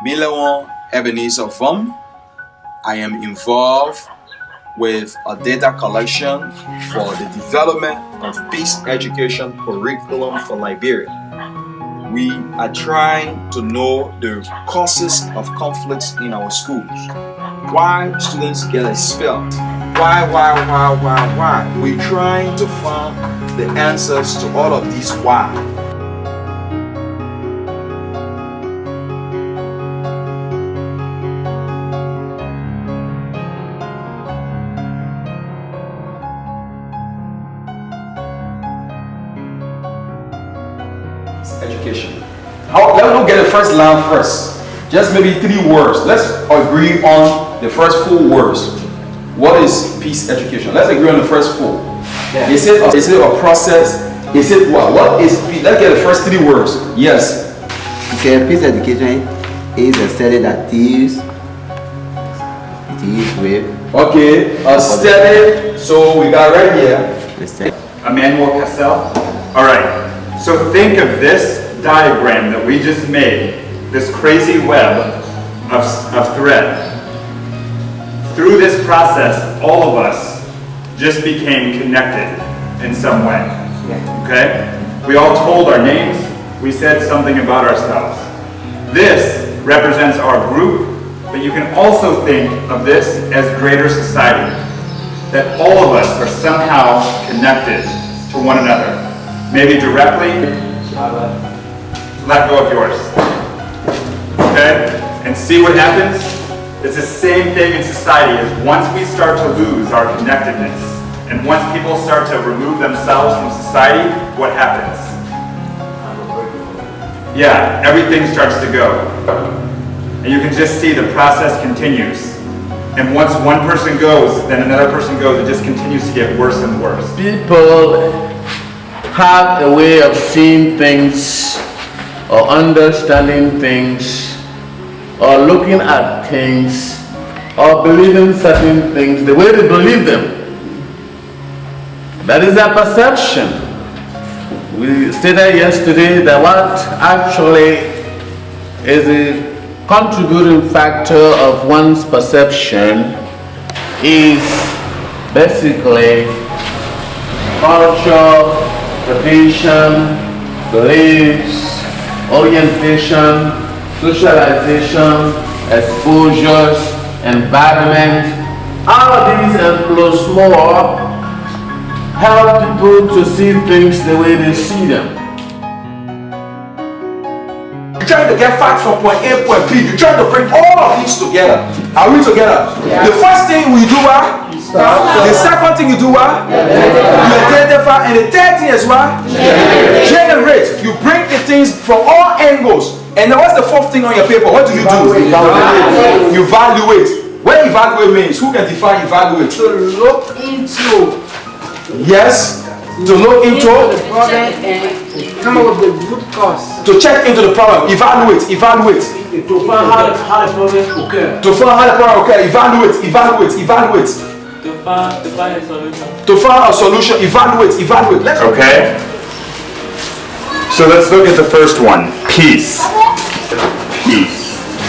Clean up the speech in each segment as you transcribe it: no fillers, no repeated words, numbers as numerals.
Mileon Ebenezer Vom. I am involved with a data collection for the development of peace education curriculum for Liberia. We are trying to know the causes of conflicts in our schools. Why students get expelled? Why? We're trying to find the answers to all of these why. Education. Let's get the first line first. Just maybe 3 words. Let's agree on the first 4 words. What is peace education? Let's agree on the first 4. Yeah. Is it a process? Is it what? What is peace? Let's get the first 3 words. Yes. Okay, peace education is a study that deals with. Okay, a study. So we got right here. Emmanuel Cassell. All right. So think of this diagram that we just made, this crazy web of thread. Through this process, all of us just became connected in some way. Okay? We all told our names. We said something about ourselves. This represents our group, but you can also think of this as greater society. That all of us are somehow connected to one another. Maybe directly, let go of yours. Okay? And see what happens? It's the same thing in society as once we start to lose our connectedness, and once people start to remove themselves from society, what happens? Yeah, everything starts to go. And you can just see the process continues. And once one person goes, then another person goes, it just continues to get worse and worse. People have a way of seeing things or understanding things or looking at things or believing certain things the way they believe them. That is their perception. We stated yesterday that what actually is a contributing factor of one's perception is basically culture, tradition, beliefs, orientation, socialization, exposures, environment. All of these and plus more help people to see things the way they see them. You're trying to get facts from point A, point B. You're trying to bring all of these together. Are we together? Yeah. The first thing we do, the second thing you do, you identify, and the third thing is what? Generate. You bring the things from all angles. And then what's the fourth thing on your paper? What do? You evaluate. What evaluate means? Who can define evaluate? To look into. Yes. To look into the problem and come up with the root cause. To check into the problem. Evaluate. To find how the problem occurs. To find how the problem occurs. Evaluate. To find a solution. Evaluate. Okay? So let's look at the first one. Peace.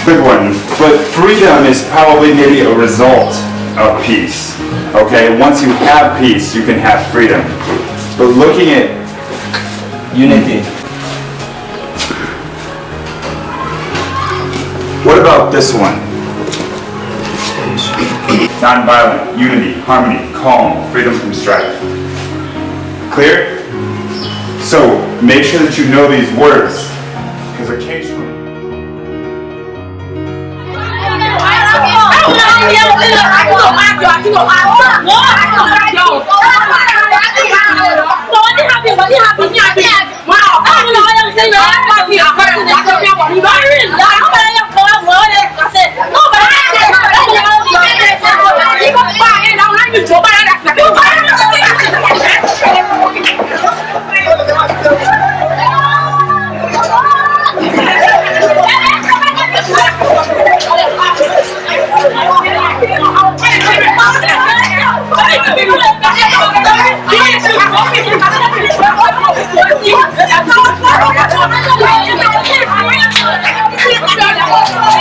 Good one. But freedom is probably maybe a result of peace. Okay? Once you have peace, you can have freedom. But looking at unity. What about this one? Nonviolent, unity, harmony, calm, freedom from strife. Clear? So make sure that you know these words, because occasionally. Thank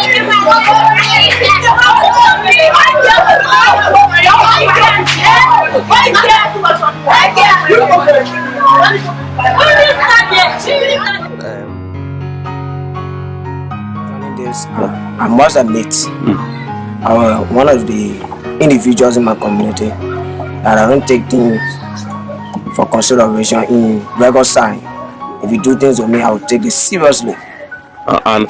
you. I must admit, I'm one of the individuals in my community that I don't take things for consideration in regular sign. If you do things with me, I will take it seriously. An eye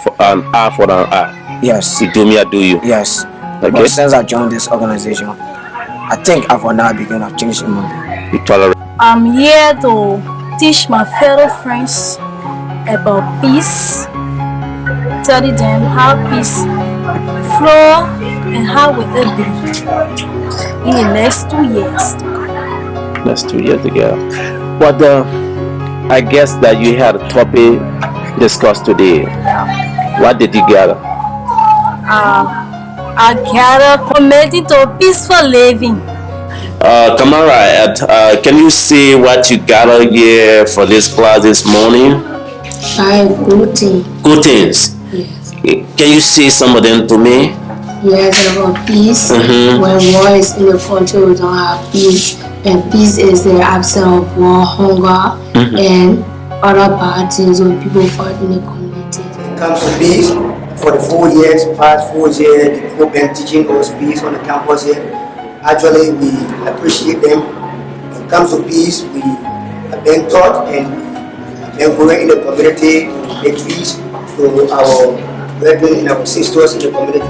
for an eye. Yes. You do me, I do you. Yes. Okay. But since I joined this organization, I think for now I begin to change the mind. You tolerate. I'm here to teach my fellow friends about peace, telling them how peace flow and how will it be in the next 2 years. Next 2 years together. But I guess that you had a topic discussed today. What did you gather? I gather committed to peaceful living. Kamara, can you see what you gathered here for this class this morning? Good things. Good things. Yes. Can you say some of them to me? Yes, about peace. When war is in the country, we don't have peace. And peace is the absence of war, hunger, and other bad things when people fight in the community. When it comes to peace, for the 4 years, past 4 years, the people been teaching us peace on the campus here. Actually, we appreciate them. When it comes to peace, we have been taught and then going in the community to make peace to our brethren and our sisters in the community.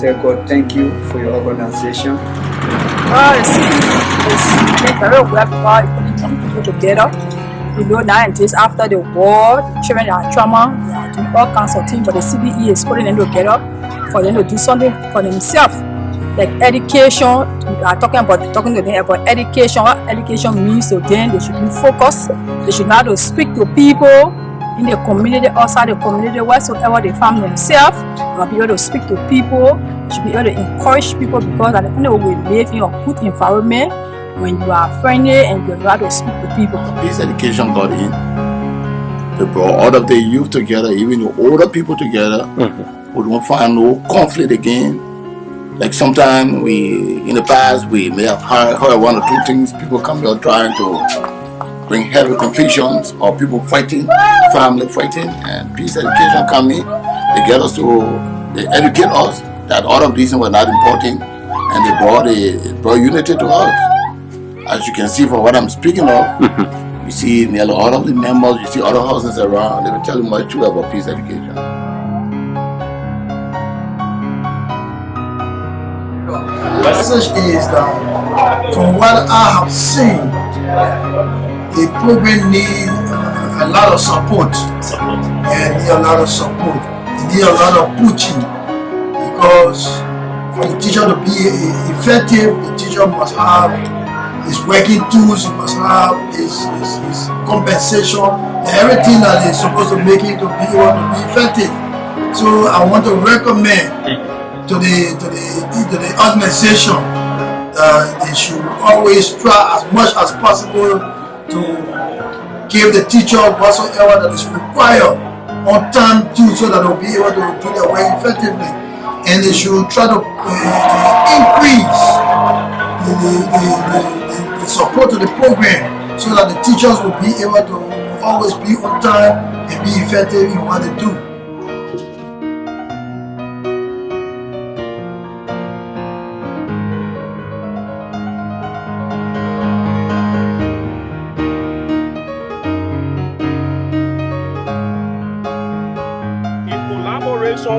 Tell God thank you for your organization. It's been very well because it brings people together. You know, nowadays after the war, children are trauma, they are doing all kinds of things, but the CBE is putting them together for them to do something for themselves. Like education, we are talking to them about education, what education means to them. They should be focused. They should know how to speak to people in the community, outside the community, whatsoever they find themselves. They must be able to speak to people. They should be able to encourage people because at the end of the day, we live in a good environment when you are friendly and you know how to speak to people. Peace education got in. They brought all of the youth together, even the older people together. We don't find no conflict again. Like sometimes in the past, we may have heard one or two things, people come here trying to bring heavy confusions or people fighting, family fighting, and peace education come in. They get us they educate us that all of these were not important, and they brought unity to us. As you can see from what I'm speaking of, you see nearly all of the members, you see other houses around, they will tell you much too about peace education. The message is that from what I have seen, the program needs a lot of support. And need a lot of support. It need a lot of pushing because for the teacher to be effective, the teacher must have his working tools, he must have his compensation, and everything that is supposed to make it to be able to be effective. So I want to recommend to the organization that they should always try as much as possible to give the teacher whatsoever that is required on time too, so that they'll be able to do their work effectively. And they should try to increase the support to the program so that the teachers will be able to always be on time and be effective in what they do.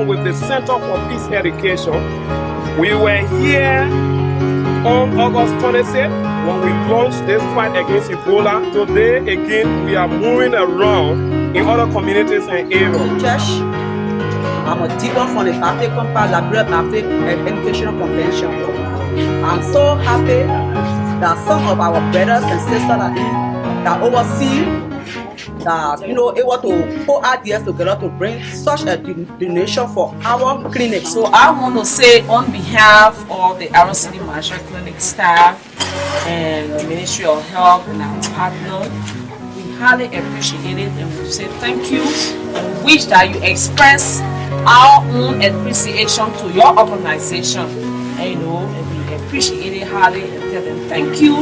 With the Center for Peace Education, we were here on August 26th when we launched this fight against Ebola. Today again we are moving around in other communities and areas. Church, I'm a deacon from the African Part Library African Educational Convention. I'm so happy that some of our brothers and sisters that oversee that able to put ideas together to bring such a donation for our clinic. So I want to say on behalf of the Aaron City Marshall Clinic staff and the Ministry of Health and our partner, we highly appreciate it and we say thank you and wish that you express our own appreciation to your organization. And we appreciate it highly and tell them thank you.